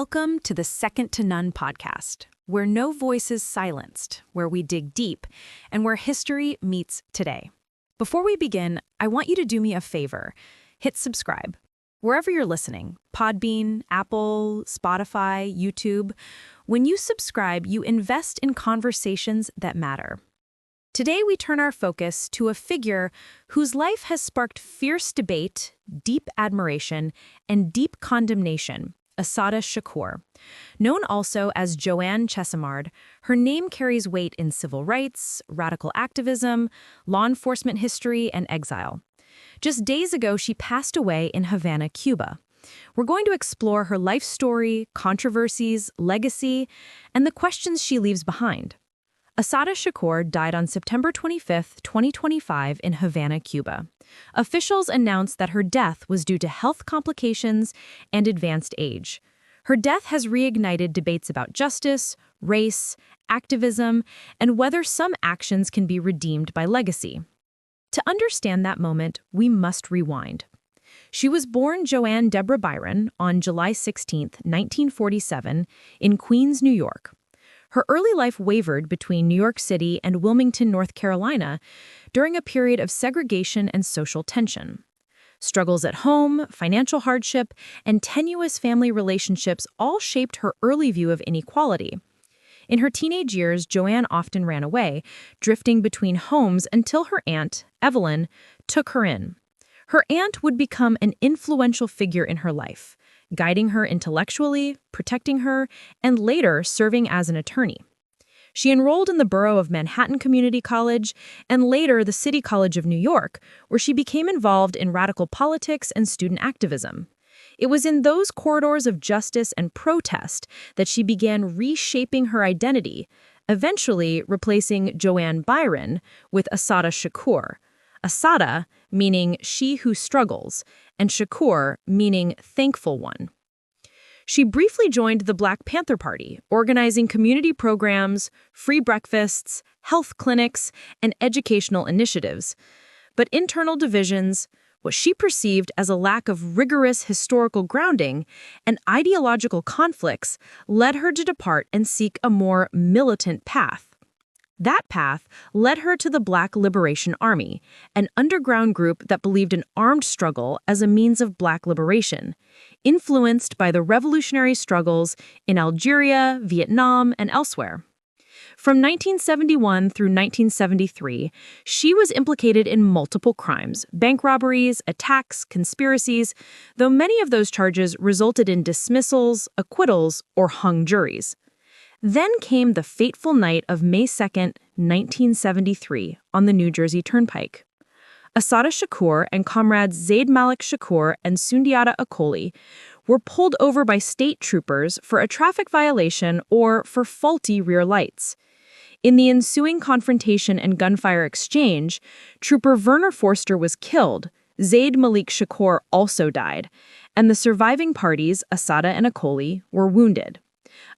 Welcome to the Second to None podcast, where no voice is silenced, where we dig deep, and where history meets today. Before we begin, I want you to do me a favor. Hit subscribe. Wherever you're listening, Podbean, Apple, Spotify, YouTube, when you subscribe, you invest in conversations that matter. Today, we turn our focus to a figure whose life has sparked fierce debate, deep admiration, and deep condemnation. Assata Shakur. Known also as JoAnne Chesimard, her name carries weight in civil rights, radical activism, law enforcement history, and exile. Just days ago, she passed away in Havana, Cuba. We're going to explore her life story, controversies, legacy, and the questions she leaves behind. Assata Shakur died on September 25, 2025 in Havana, Cuba. Officials announced that her death was due to health complications and advanced age. Her death has reignited debates about justice, race, activism, and whether some actions can be redeemed by legacy. To understand that moment, we must rewind. She was born JoAnne Deborah Byron on July 16, 1947, in Queens, New York. Her early life wavered between New York City and Wilmington, North Carolina, during a period of segregation and social tension. Struggles at home, financial hardship, and tenuous family relationships all shaped her early view of inequality. In her teenage years, JoAnne often ran away, drifting between homes until her aunt, Evelyn, took her in. Her aunt would become an influential figure in her life, guiding her intellectually, protecting her, and later serving as an attorney. She enrolled in the borough of Manhattan Community College and later the City College of New York, where she became involved in radical politics and student activism. It was in those corridors of justice and protest that she began reshaping her identity, eventually replacing JoAnne Byron with Assata Shakur. Assata meaning she who struggles, and Shakur meaning thankful one. She briefly joined the Black Panther Party, organizing community programs, free breakfasts, health clinics, and educational initiatives. But internal divisions, what she perceived as a lack of rigorous historical grounding, and ideological conflicts led her to depart and seek a more militant path. That path led her to the Black Liberation Army, an underground group that believed in armed struggle as a means of Black liberation, influenced by the revolutionary struggles in Algeria, Vietnam, and elsewhere. From 1971 through 1973, she was implicated in multiple crimes, bank robberies, attacks, conspiracies, though many of those charges resulted in dismissals, acquittals, or hung juries. Then came the fateful night of May 2, 1973, on the New Jersey Turnpike. Assata Shakur and comrades Zaid Malik Shakur and Sundiata Acoli were pulled over by state troopers for a traffic violation or for faulty rear lights. In the ensuing confrontation and gunfire exchange, Trooper Werner Forster was killed, Zaid Malik Shakur also died, and the surviving parties, Assata and Acoli, were wounded.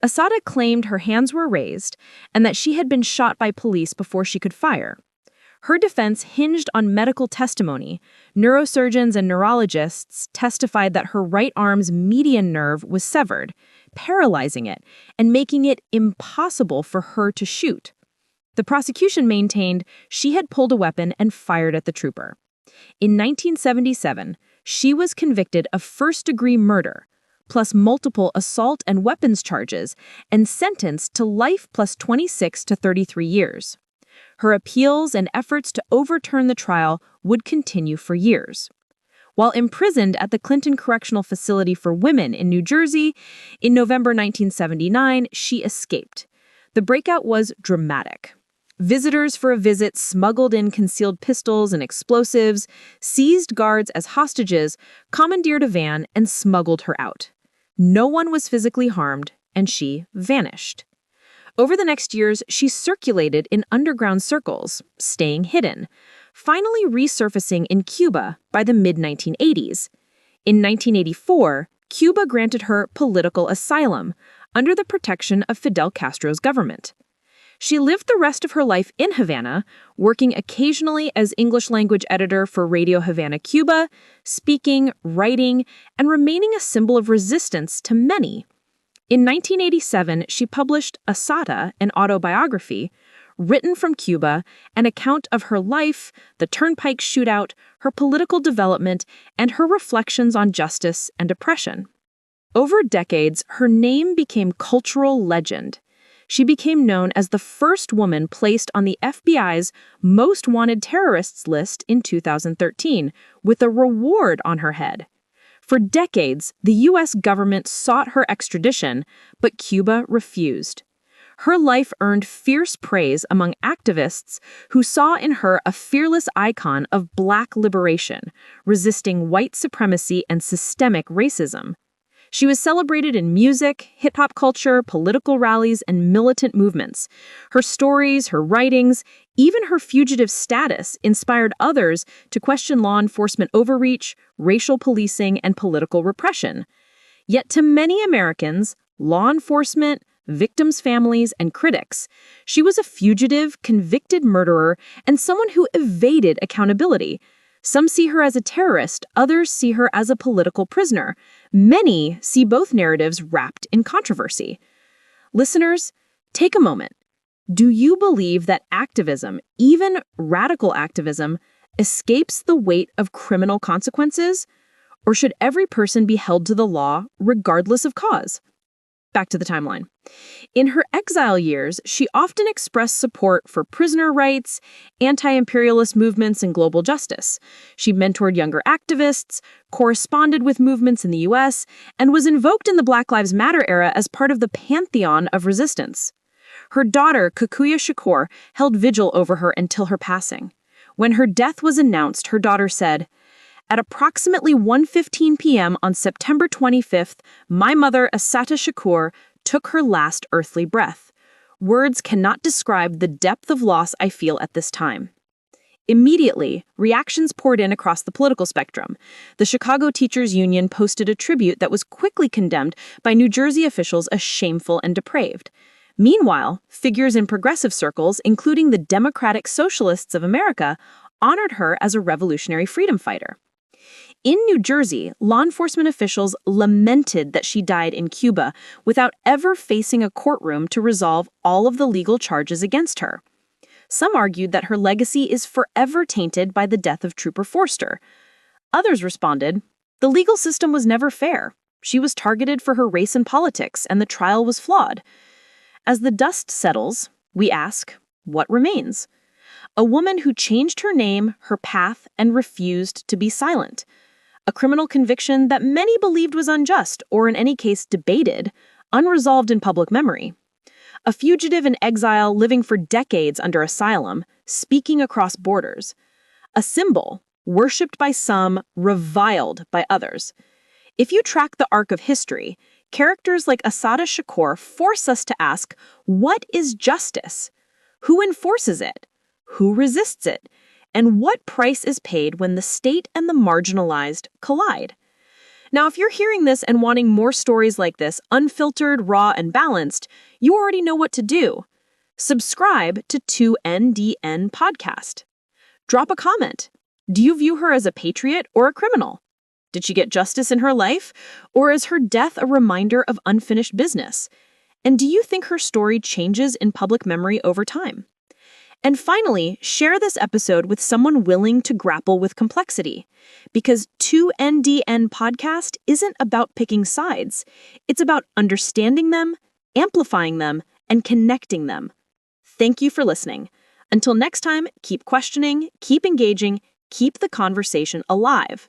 Assata claimed her hands were raised and that she had been shot by police before she could fire. Her defense hinged on medical testimony. Neurosurgeons and neurologists testified that her right arm's median nerve was severed, paralyzing it and making it impossible for her to shoot. The prosecution maintained she had pulled a weapon and fired at the trooper. In 1977, she was convicted of first-degree murder, plus multiple assault and weapons charges, and sentenced to life plus 26 to 33 years. Her appeals and efforts to overturn the trial would continue for years. While imprisoned at the Clinton Correctional Facility for Women in New Jersey, in November 1979, she escaped. The breakout was dramatic. Visitors for a visit smuggled in concealed pistols and explosives, seized guards as hostages, commandeered a van, and smuggled her out. No one was physically harmed, and she vanished. Over the next years, she circulated in underground circles, staying hidden, finally resurfacing in Cuba by the mid-1980s. In 1984, Cuba granted her political asylum under the protection of Fidel Castro's government. She lived the rest of her life in Havana, working occasionally as English-language editor for Radio Havana, Cuba, speaking, writing, and remaining a symbol of resistance to many. In 1987, she published Assata, an autobiography, written from Cuba, an account of her life, the Turnpike shootout, her political development, and her reflections on justice and oppression. Over decades, her name became cultural legend. She became known as the first woman placed on the FBI's Most Wanted Terrorists list in 2013, with a reward on her head. For decades, the U.S. government sought her extradition, but Cuba refused. Her life earned fierce praise among activists who saw in her a fearless icon of Black liberation, resisting white supremacy and systemic racism. She was celebrated in music, hip-hop culture, political rallies, and militant movements. Her stories, her writings, even her fugitive status inspired others to question law enforcement overreach, racial policing, and political repression. Yet to many Americans, law enforcement, victims' families, and critics, she was a fugitive, convicted murderer, and someone who evaded accountability. Some see her as a terrorist, others see her as a political prisoner. Many see both narratives wrapped in controversy. Listeners, take a moment. Do you believe that activism, even radical activism, escapes the weight of criminal consequences? Or should every person be held to the law regardless of cause? Back to the timeline. In her exile years, she often expressed support for prisoner rights, anti-imperialist movements, and global justice. She mentored younger activists, corresponded with movements in the U.S., and was invoked in the Black Lives Matter era as part of the pantheon of resistance. Her daughter, Assata Shakur, held vigil over her until her passing. When her death was announced, her daughter said, "At approximately 1:15 p.m. on September 25th, my mother, Assata Shakur, took her last earthly breath. Words cannot describe the depth of loss I feel at this time." Immediately, reactions poured in across the political spectrum. The Chicago Teachers Union posted a tribute that was quickly condemned by New Jersey officials as shameful and depraved. Meanwhile, figures in progressive circles, including the Democratic Socialists of America, honored her as a revolutionary freedom fighter. In New Jersey, law enforcement officials lamented that she died in Cuba without ever facing a courtroom to resolve all of the legal charges against her. Some argued that her legacy is forever tainted by the death of Trooper Forster. Others responded, the legal system was never fair. She was targeted for her race and politics, and the trial was flawed. As the dust settles, we ask, what remains? A woman who changed her name, her path, and refused to be silent. A criminal conviction that many believed was unjust, or in any case debated, unresolved in public memory. A fugitive in exile living for decades under asylum, speaking across borders. A symbol, worshipped by some, reviled by others. If you track the arc of history, characters like Assata Shakur force us to ask, what is justice? Who enforces it? Who resists it? And what price is paid when the state and the marginalized collide? Now, if you're hearing this and wanting more stories like this, unfiltered, raw, and balanced, you already know what to do. Subscribe to 2NDN Podcast. Drop a comment. Do you view her as a patriot or a criminal? Did she get justice in her life? Or is her death a reminder of unfinished business? And do you think her story changes in public memory over time? And finally, share this episode with someone willing to grapple with complexity. Because 2NDN Podcast isn't about picking sides. It's about understanding them, amplifying them, and connecting them. Thank you for listening. Until next time, keep questioning, keep engaging, keep the conversation alive.